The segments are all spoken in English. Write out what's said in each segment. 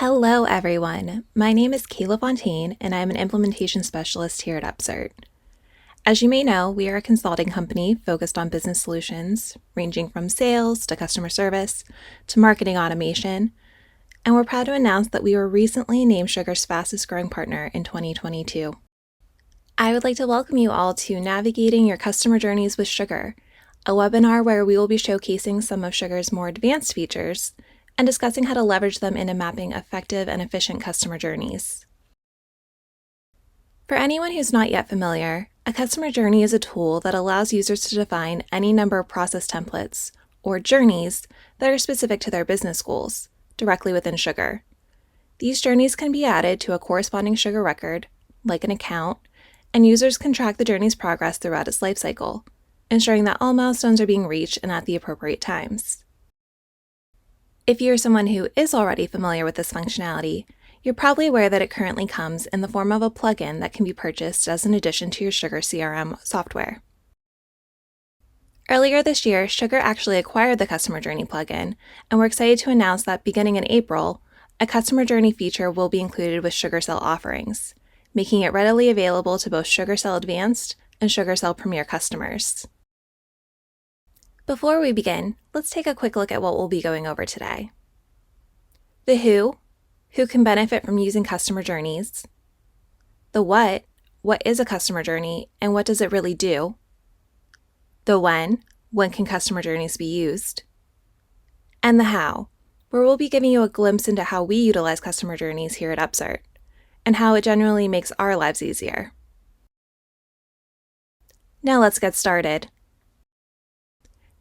Hello, everyone. My name is Kayla Fontaine, and I'm an implementation specialist here at Upsert. As you may know, we are a consulting company focused on business solutions, ranging from sales to customer service to marketing automation, and we're proud to announce that we were recently named Sugar's fastest growing partner in 2022. I would like to welcome you all to Navigating Your Customer Journeys with Sugar, a webinar where we will be showcasing some of Sugar's more advanced features and discussing how to leverage them into mapping effective and efficient customer journeys. For anyone who's not yet familiar, a customer journey is a tool that allows users to define any number of process templates, or journeys, that are specific to their business goals, directly within Sugar. These journeys can be added to a corresponding Sugar record, like an account, and users can track the journey's progress throughout its lifecycle, ensuring that all milestones are being reached and at the appropriate times. If you're someone who is already familiar with this functionality, you're probably aware that it currently comes in the form of a plugin that can be purchased as an addition to your SugarCRM software. Earlier this year, Sugar actually acquired the Customer Journey plugin, and we're excited to announce that beginning in April, a Customer Journey feature will be included with SugarCell offerings, making it readily available to both SugarCell Advanced and SugarCell Premier customers. Before we begin, let's take a quick look at what we'll be going over today. The who can benefit from using customer journeys. The what is a customer journey and what does it really do? The when can customer journeys be used? And the how, where we'll be giving you a glimpse into how we utilize customer journeys here at Upsert, and how it generally makes our lives easier. Now let's get started.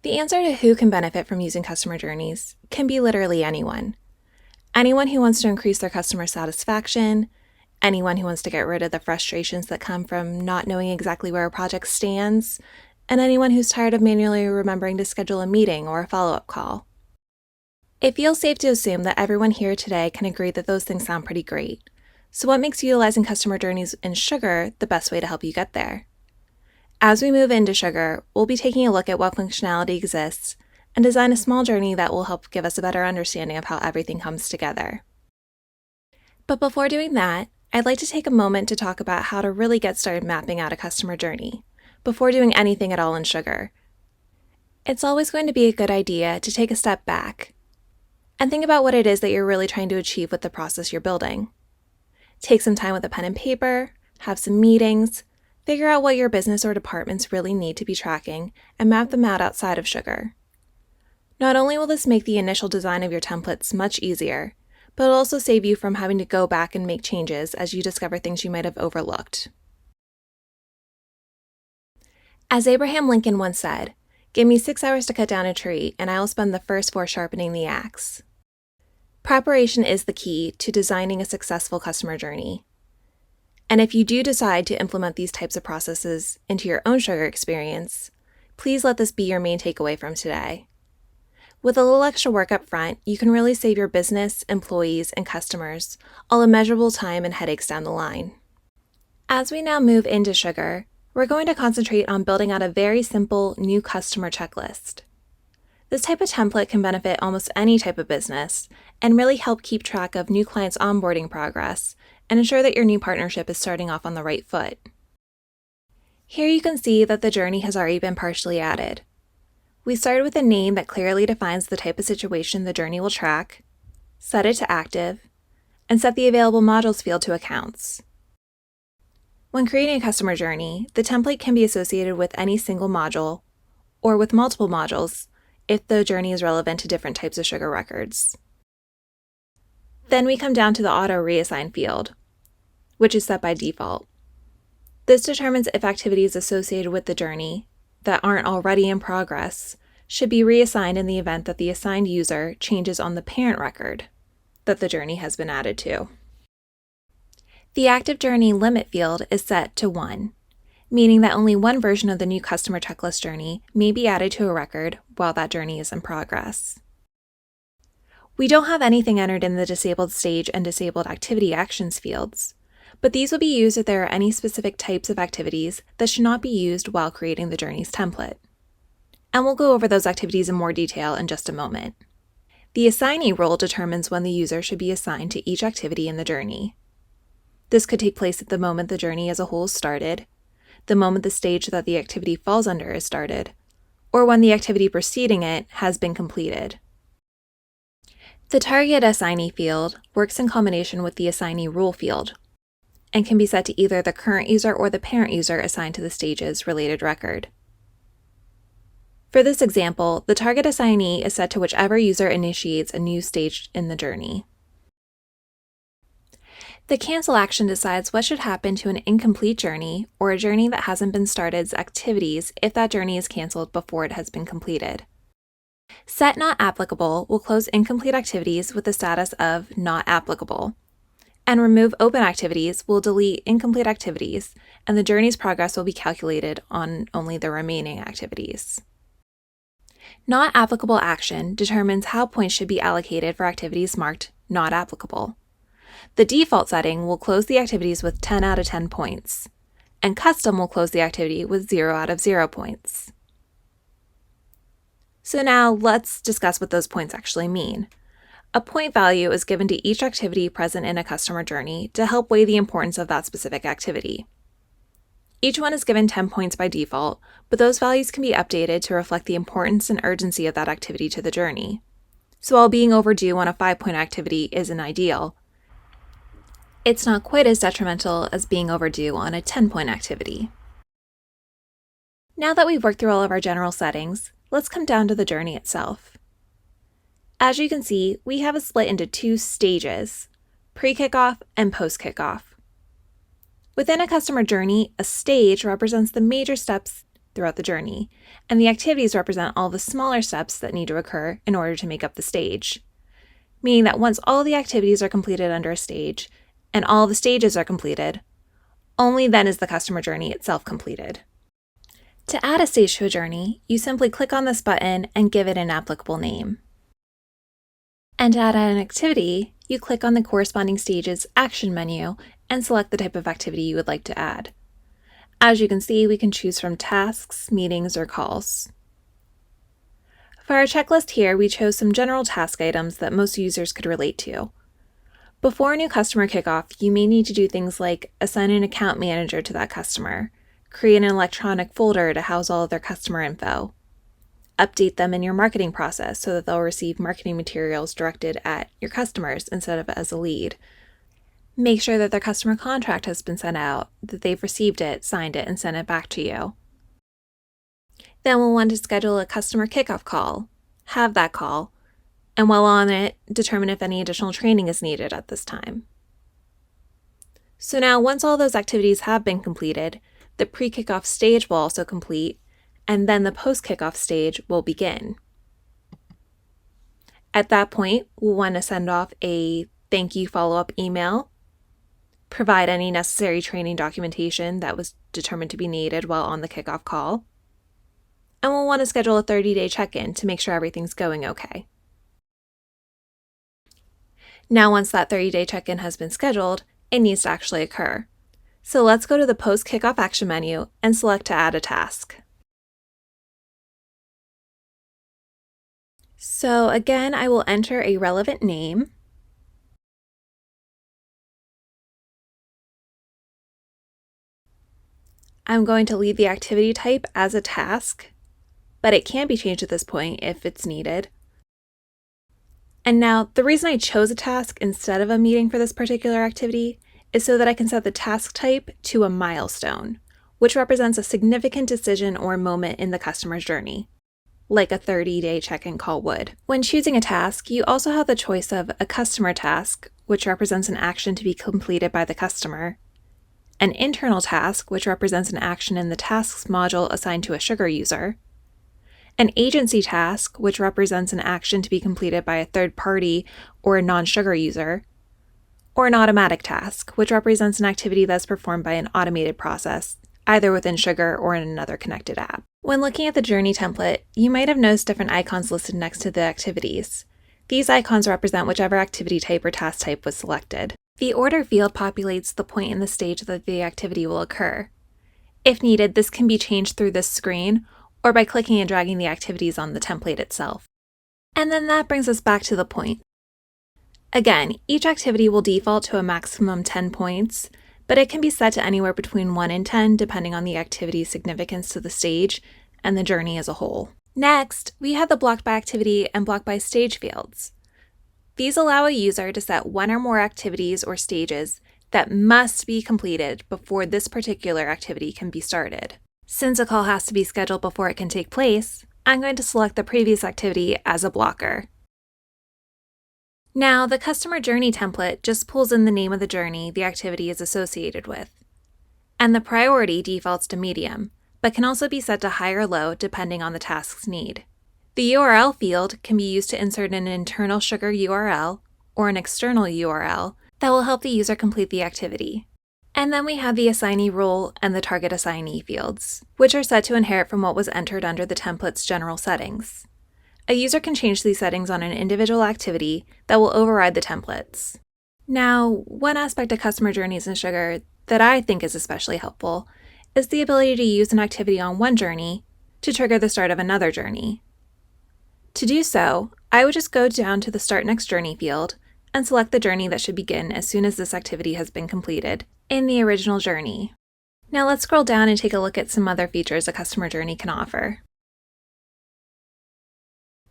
The answer to who can benefit from using customer journeys can be literally anyone. Anyone who wants to increase their customer satisfaction, anyone who wants to get rid of the frustrations that come from not knowing exactly where a project stands, and anyone who's tired of manually remembering to schedule a meeting or a follow-up call. It feels safe to assume that everyone here today can agree that those things sound pretty great. So what makes utilizing customer journeys in Sugar the best way to help you get there? As we move into Sugar, we'll be taking a look at what functionality exists and design a small journey that will help give us a better understanding of how everything comes together. But before doing that, I'd like to take a moment to talk about how to really get started mapping out a customer journey before doing anything at all in Sugar. It's always going to be a good idea to take a step back and think about what it is that you're really trying to achieve with the process you're building. Take some time with a pen and paper, have some meetings, figure out what your business or departments really need to be tracking, and map them out outside of Sugar. Not only will this make the initial design of your templates much easier, but it'll also save you from having to go back and make changes as you discover things you might have overlooked. As Abraham Lincoln once said, "Give me 6 hours to cut down a tree, and I will spend the first 4 sharpening the axe." Preparation is the key to designing a successful customer journey. And if you do decide to implement these types of processes into your own Sugar experience, please let this be your main takeaway from today. With a little extra work up front, you can really save your business, employees, and customers all immeasurable time and headaches down the line. As we now move into Sugar, we're going to concentrate on building out a very simple new customer checklist. This type of template can benefit almost any type of business and really help keep track of new clients' onboarding progress and ensure that your new partnership is starting off on the right foot. Here you can see that the journey has already been partially added. We started with a name that clearly defines the type of situation the journey will track, set it to active, and set the available modules field to accounts. When creating a customer journey, the template can be associated with any single module or with multiple modules if the journey is relevant to different types of Sugar records. Then we come down to the auto reassign field, which is set by default. This determines if activities associated with the journey that aren't already in progress should be reassigned in the event that the assigned user changes on the parent record that the journey has been added to. The active journey limit field is set to 1, meaning that only one version of the new customer checklist journey may be added to a record while that journey is in progress. We don't have anything entered in the disabled stage and disabled activity actions fields, but these will be used if there are any specific types of activities that should not be used while creating the journey's template. And we'll go over those activities in more detail in just a moment. The assignee role determines when the user should be assigned to each activity in the journey. This could take place at the moment the journey as a whole is started, the moment the stage that the activity falls under is started, or when the activity preceding it has been completed. The target assignee field works in combination with the assignee role field and can be set to either the current user or the parent user assigned to the stage's related record. For this example, the target assignee is set to whichever user initiates a new stage in the journey. The cancel action decides what should happen to an incomplete journey or a journey that hasn't been started's activities if that journey is canceled before it has been completed. Set not applicable will close incomplete activities with the status of not applicable, and remove open activities will delete incomplete activities, and the journey's progress will be calculated on only the remaining activities. Not applicable action determines how points should be allocated for activities marked not applicable. The default setting will close the activities with 10 out of 10 points, and custom will close the activity with 0 out of 0 points. So now let's discuss what those points actually mean. A point value is given to each activity present in a customer journey to help weigh the importance of that specific activity. Each one is given 10 points by default, but those values can be updated to reflect the importance and urgency of that activity to the journey. So while being overdue on a 5-point activity isn't ideal, it's not quite as detrimental as being overdue on a 10-point activity. Now that we've worked through all of our general settings, let's come down to the journey itself. As you can see, we have it split into 2 stages, pre-kickoff and post-kickoff. Within a customer journey, a stage represents the major steps throughout the journey, and the activities represent all the smaller steps that need to occur in order to make up the stage, meaning that once all the activities are completed under a stage, and all the stages are completed, only then is the customer journey itself completed. To add a stage to a journey, you simply click on this button and give it an applicable name. And to add an activity, you click on the corresponding stage's action menu and select the type of activity you would like to add. As you can see, we can choose from tasks, meetings, or calls. For our checklist here, we chose some general task items that most users could relate to. Before a new customer kickoff, you may need to do things like assign an account manager to that customer, create an electronic folder to house all of their customer info, update them in your marketing process so that they'll receive marketing materials directed at your customers instead of as a lead, make sure that their customer contract has been sent out, that they've received it, signed it, and sent it back to you. Then we'll want to schedule a customer kickoff call, have that call, and while on it, determine if any additional training is needed at this time. So now, once all those activities have been completed, the pre-kickoff stage will also complete, and then the post-kickoff stage will begin. At that point, we'll want to send off a thank you follow-up email, provide any necessary training documentation that was determined to be needed while on the kickoff call, and we'll want to schedule a 30-day check-in to make sure everything's going okay. Now, once that 30-day check-in has been scheduled, it needs to actually occur. So let's go to the post-kickoff action menu and select to add a task. So again, I will enter a relevant name. I'm going to leave the activity type as a task, but it can be changed at this point if it's needed. And now, the reason I chose a task instead of a meeting for this particular activity is so that I can set the task type to a milestone, which represents a significant decision or moment in the customer's journey, like a 30-day check-in call would. When choosing a task, you also have the choice of a customer task, which represents an action to be completed by the customer, an internal task, which represents an action in the tasks module assigned to a Sugar user, an agency task, which represents an action to be completed by a third party or a non-Sugar user, or an automatic task, which represents an activity that's performed by an automated process, either within Sugar or in another connected app. When looking at the journey template, you might have noticed different icons listed next to the activities. These icons represent whichever activity type or task type was selected. The order field populates the point in the stage that the activity will occur. If needed, this can be changed through this screen or by clicking and dragging the activities on the template itself. And then that brings us back to the point. Again, each activity will default to a maximum 10 points, but it can be set to anywhere between 1 and 10 depending on the activity's significance to the stage and the journey as a whole. Next, we have the blocked by activity and blocked by stage fields. These allow a user to set one or more activities or stages that must be completed before this particular activity can be started. Since a call has to be scheduled before it can take place, I'm going to select the previous activity as a blocker. Now, the customer journey template just pulls in the name of the journey the activity is associated with. And the priority defaults to medium, but can also be set to high or low depending on the task's need. The URL field can be used to insert an internal Sugar URL or an external URL that will help the user complete the activity. And then we have the assignee role and the target assignee fields, which are set to inherit from what was entered under the template's general settings. A user can change these settings on an individual activity that will override the templates. Now, one aspect of customer journeys in Sugar that I think is especially helpful is the ability to use an activity on one journey to trigger the start of another journey. To do so, I would just go down to the Start Next Journey field and select the journey that should begin as soon as this activity has been completed in the original journey. Now let's scroll down and take a look at some other features a customer journey can offer.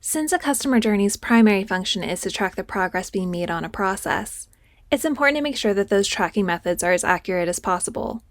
Since a customer journey's primary function is to track the progress being made on a process, it's important to make sure that those tracking methods are as accurate as possible.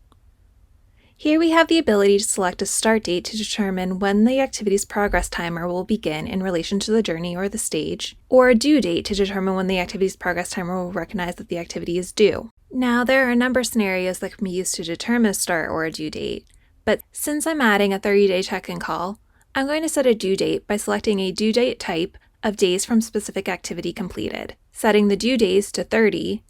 Here we have the ability to select a start date to determine when the activity's progress timer will begin in relation to the journey or the stage, or a due date to determine when the activity's progress timer will recognize that the activity is due. Now, there are a number of scenarios that can be used to determine a start or a due date, but since I'm adding a 30-day check-in call, I'm going to set a due date by selecting a due date type of days from specific activity completed, setting the due days to 30,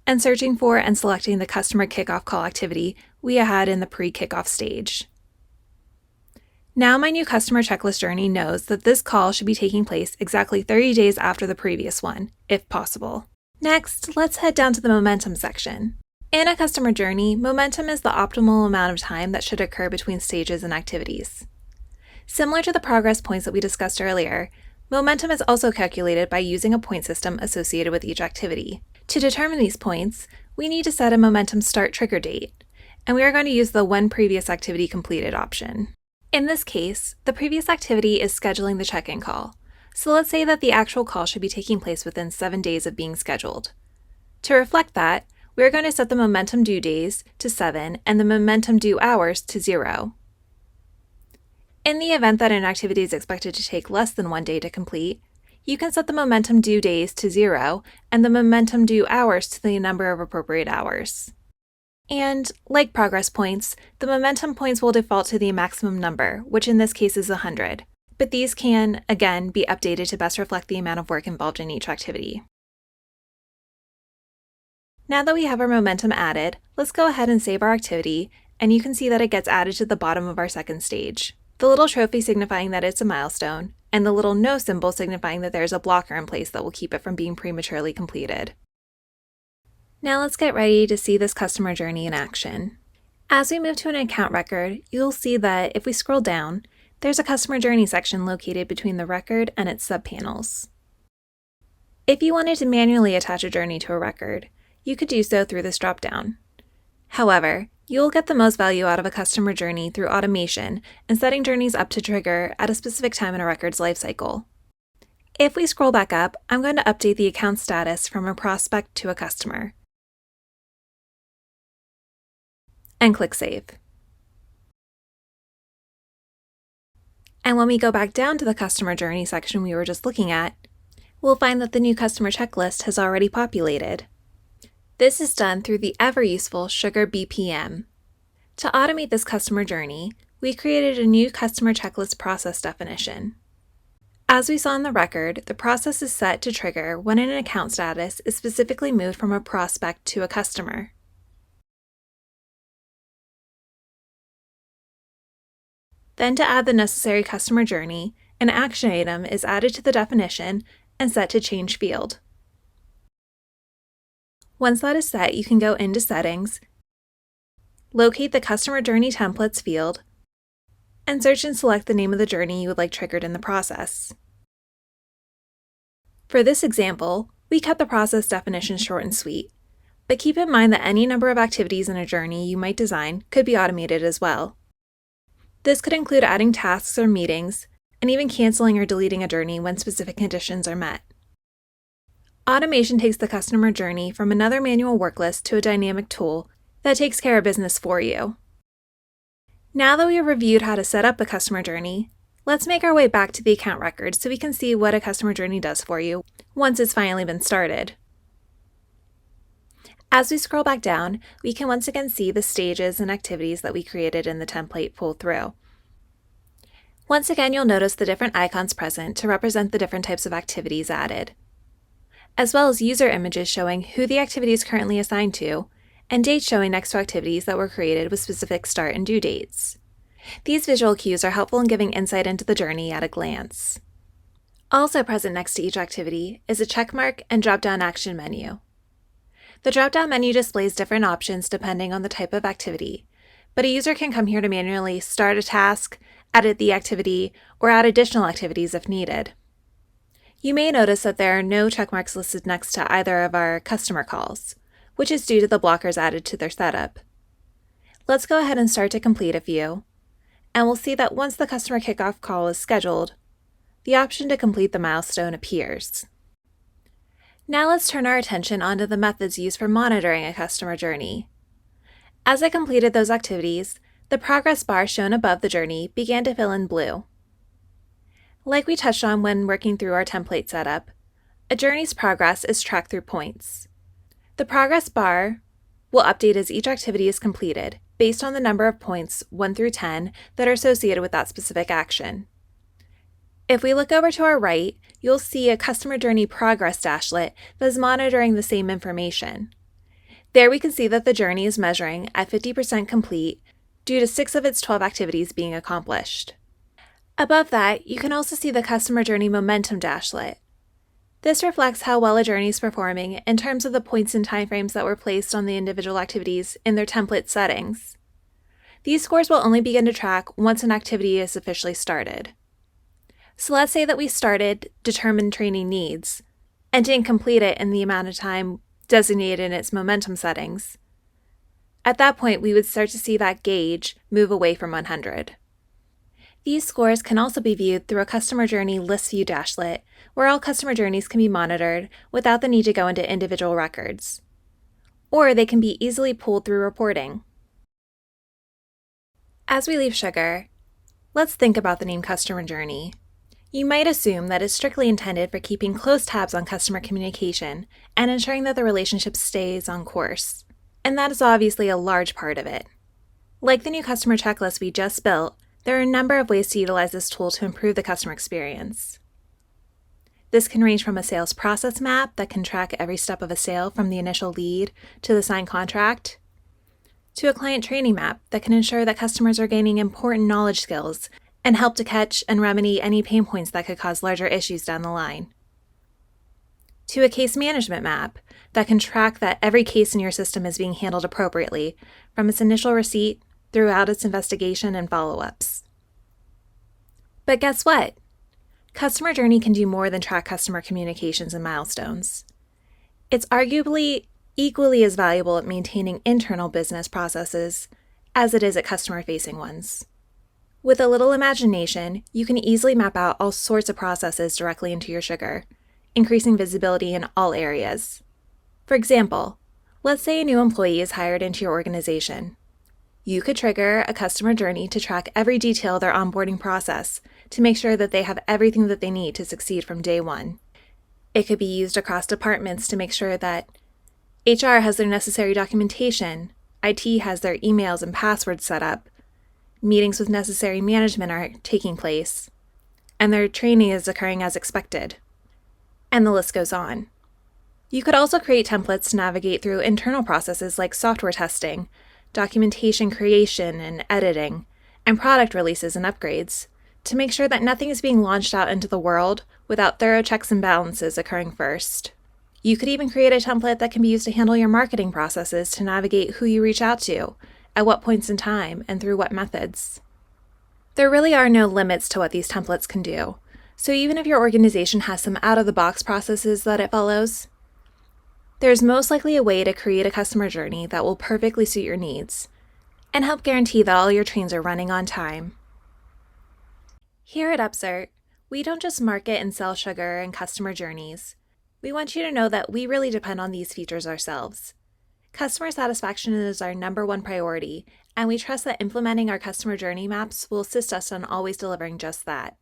and searching for and selecting the customer kickoff call activity we had in the pre-kickoff stage. Now my new customer checklist journey knows that this call should be taking place exactly 30 days after the previous one, if possible. Next, let's head down to the momentum section. In a customer journey, momentum is the optimal amount of time that should occur between stages and activities. Similar to the progress points that we discussed earlier, momentum is also calculated by using a point system associated with each activity. To determine these points, we need to set a momentum start trigger date, and we are going to use the when previous activity completed option. In this case, the previous activity is scheduling the check-in call, so let's say that the actual call should be taking place within 7 days of being scheduled. To reflect that, we are going to set the momentum due days to 7 and the momentum due hours to 0. In the event that an activity is expected to take less than 1 day to complete, you can set the momentum due days to 0 and the momentum due hours to the number of appropriate hours. And, like progress points, the momentum points will default to the maximum number, which in this case is 100, but these can, again, be updated to best reflect the amount of work involved in each activity. Now that we have our momentum added, let's go ahead and save our activity, and you can see that it gets added to the bottom of our second stage. The little trophy signifying that it's a milestone, and the little no symbol signifying that there's a blocker in place that will keep it from being prematurely completed. Now let's get ready to see this customer journey in action. As we move to an account record, you'll see that if we scroll down, there's a customer journey section located between the record and its subpanels. If you wanted to manually attach a journey to a record, you could do so through this dropdown. However, you'll get the most value out of a customer journey through automation and setting journeys up to trigger at a specific time in a record's lifecycle. If we scroll back up, I'm going to update the account status from a prospect to a customer. And click Save. And when we go back down to the customer journey section we were just looking at, we'll find that the new customer checklist has already populated. This is done through the ever-useful Sugar BPM. To automate this customer journey, we created a new customer checklist process definition. As we saw in the record, the process is set to trigger when an account status is specifically moved from a prospect to a customer. Then to add the necessary customer journey, an action item is added to the definition and set to change field. Once that is set, you can go into Settings, locate the Customer Journey Templates field, and search and select the name of the journey you would like triggered in the process. For this example, we kept the process definition short and sweet, but keep in mind that any number of activities in a journey you might design could be automated as well. This could include adding tasks or meetings, and even canceling or deleting a journey when specific conditions are met. Automation takes the customer journey from another manual work list to a dynamic tool that takes care of business for you. Now that we have reviewed how to set up a customer journey, let's make our way back to the account record so we can see what a customer journey does for you once it's finally been started. As we scroll back down, we can once again see the stages and activities that we created in the template pull through. Once again, you'll notice the different icons present to represent the different types of activities added, as well as user images showing who the activity is currently assigned to, and dates showing next to activities that were created with specific start and due dates. These visual cues are helpful in giving insight into the journey at a glance. Also present next to each activity is a checkmark and drop-down action menu. The drop-down menu displays different options depending on the type of activity, but a user can come here to manually start a task, edit the activity, or add additional activities if needed. You may notice that there are no checkmarks listed next to either of our customer calls, which is due to the blockers added to their setup. Let's go ahead and start to complete a few, and we'll see that once the customer kickoff call is scheduled, the option to complete the milestone appears. Now let's turn our attention onto the methods used for monitoring a customer journey. As I completed those activities, the progress bar shown above the journey began to fill in blue. Like we touched on when working through our template setup, a journey's progress is tracked through points. The progress bar will update as each activity is completed, based on the number of points 1 through 10 that are associated with that specific action. If we look over to our right, you'll see a customer journey progress dashlet that is monitoring the same information. There we can see that the journey is measuring at 50% complete due to 6 of its 12 activities being accomplished. Above that, you can also see the customer journey momentum dashlet. This reflects how well a journey is performing in terms of the points and timeframes that were placed on the individual activities in their template settings. These scores will only begin to track once an activity is officially started. So let's say that we started determined training needs and didn't complete it in the amount of time designated in its momentum settings. At that point, we would start to see that gauge move away from 100. These scores can also be viewed through a customer journey list view dashlet, where all customer journeys can be monitored without the need to go into individual records. Or they can be easily pulled through reporting. As we leave Sugar, let's think about the name customer journey. You might assume that it's strictly intended for keeping close tabs on customer communication and ensuring that the relationship stays on course. And that is obviously a large part of it. Like the new customer checklist we just built, there are a number of ways to utilize this tool to improve the customer experience. This can range from a sales process map that can track every step of a sale from the initial lead to the signed contract, to a client training map that can ensure that customers are gaining important knowledge skills and help to catch and remedy any pain points that could cause larger issues down the line, to a case management map that can track that every case in your system is being handled appropriately from its initial receipt throughout its investigation and follow-ups. But guess what? Customer journey can do more than track customer communications and milestones. It's arguably equally as valuable at maintaining internal business processes as it is at customer-facing ones. With a little imagination, you can easily map out all sorts of processes directly into your Sugar, increasing visibility in all areas. For example, let's say a new employee is hired into your organization. You could trigger a customer journey to track every detail of their onboarding process to make sure that they have everything that they need to succeed from day one. It could be used across departments to make sure that HR has their necessary documentation, IT has their emails and passwords set up, meetings with necessary management are taking place, and their training is occurring as expected. And the list goes on. You could also create templates to navigate through internal processes like software testing, documentation creation and editing, and product releases and upgrades to make sure that nothing is being launched out into the world without thorough checks and balances occurring first. You could even create a template that can be used to handle your marketing processes to navigate who you reach out to, at what points in time, and through what methods. There really are no limits to what these templates can do, So even if your organization has some out-of-the-box processes that it follows, there's most likely a way to create a customer journey that will perfectly suit your needs and help guarantee that all your trains are running on time. Here at Upsert, we don't just market and sell sugar and customer journeys. We want you to know that we really depend on these features ourselves. Customer satisfaction is our #1 priority, and we trust that implementing our customer journey maps will assist us on always delivering just that.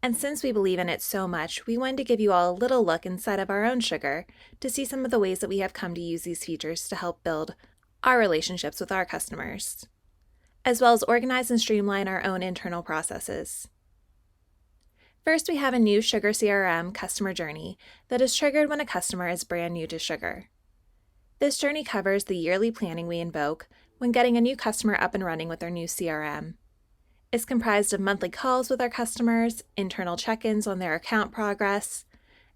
And since we believe in it so much, we wanted to give you all a little look inside of our own sugar to see some of the ways that we have come to use these features to help build our relationships with our customers, as well as organize and streamline our own internal processes. First, we have a new SugarCRM customer journey that is triggered when a customer is brand new to sugar. This journey covers the yearly planning we invoke when getting a new customer up and running with our new CRM. It's comprised of monthly calls with our customers, internal check-ins on their account progress,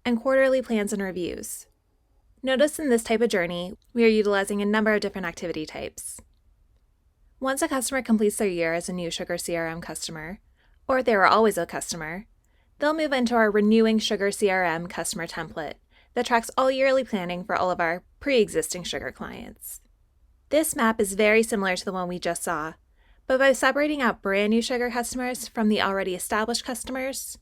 and quarterly plans and reviews. Notice in this type of journey, we are utilizing a number of different activity types. Once a customer completes their year as a new SugarCRM customer, or if they were always a customer, they'll move into our Renewing SugarCRM customer template that tracks all yearly planning for all of our pre-existing sugar clients. This map is very similar to the one we just saw, but by separating out brand new sugar customers from the already established customers,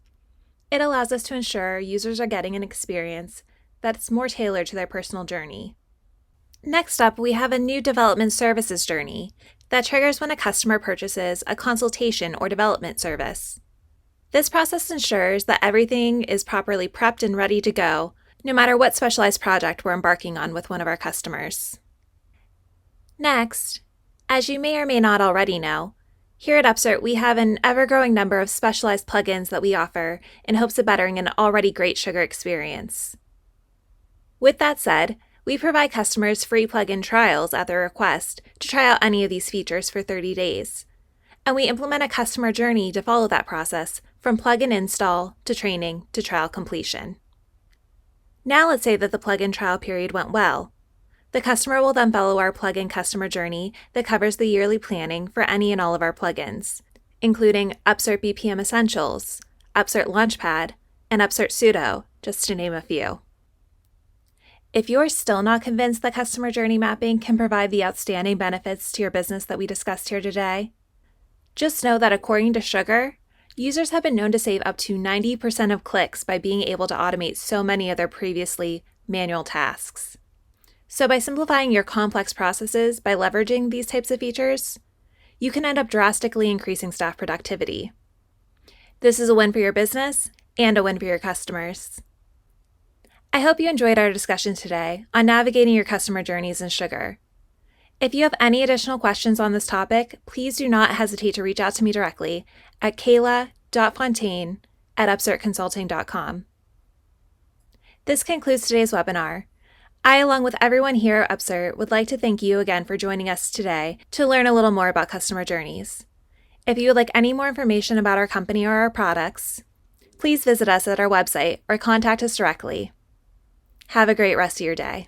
it allows us to ensure users are getting an experience that's more tailored to their personal journey. Next up, we have a new development services journey that triggers when a customer purchases a consultation or development service. This process ensures that everything is properly prepped and ready to go, no matter what specialized project we're embarking on with one of our customers. Next, as you may or may not already know, here at Upsert we have an ever-growing number of specialized plugins that we offer in hopes of bettering an already great sugar experience. With that said, we provide customers free plugin trials at their request to try out any of these features for 30 days, and we implement a customer journey to follow that process from plugin install to training to trial completion. Now let's say that the plugin trial period went well. The customer will then follow our plugin customer journey that covers the yearly planning for any and all of our plugins, including Upsert BPM Essentials, Upsert Launchpad, and Upsert Pseudo, just to name a few. If you're still not convinced that customer journey mapping can provide the outstanding benefits to your business that we discussed here today, just know that according to Sugar, users have been known to save up to 90% of clicks by being able to automate so many of their previously manual tasks. So by simplifying your complex processes by leveraging these types of features, you can end up drastically increasing staff productivity. This is a win for your business and a win for your customers. I hope you enjoyed our discussion today on navigating your customer journeys in Sugar. If you have any additional questions on this topic, please do not hesitate to reach out to me directly at kayla.fontaine@upsertconsulting.com. This concludes today's webinar. I, along with everyone here at Upsert, would like to thank you again for joining us today to learn a little more about customer journeys. If you would like any more information about our company or our products, please visit us at our website or contact us directly. Have a great rest of your day.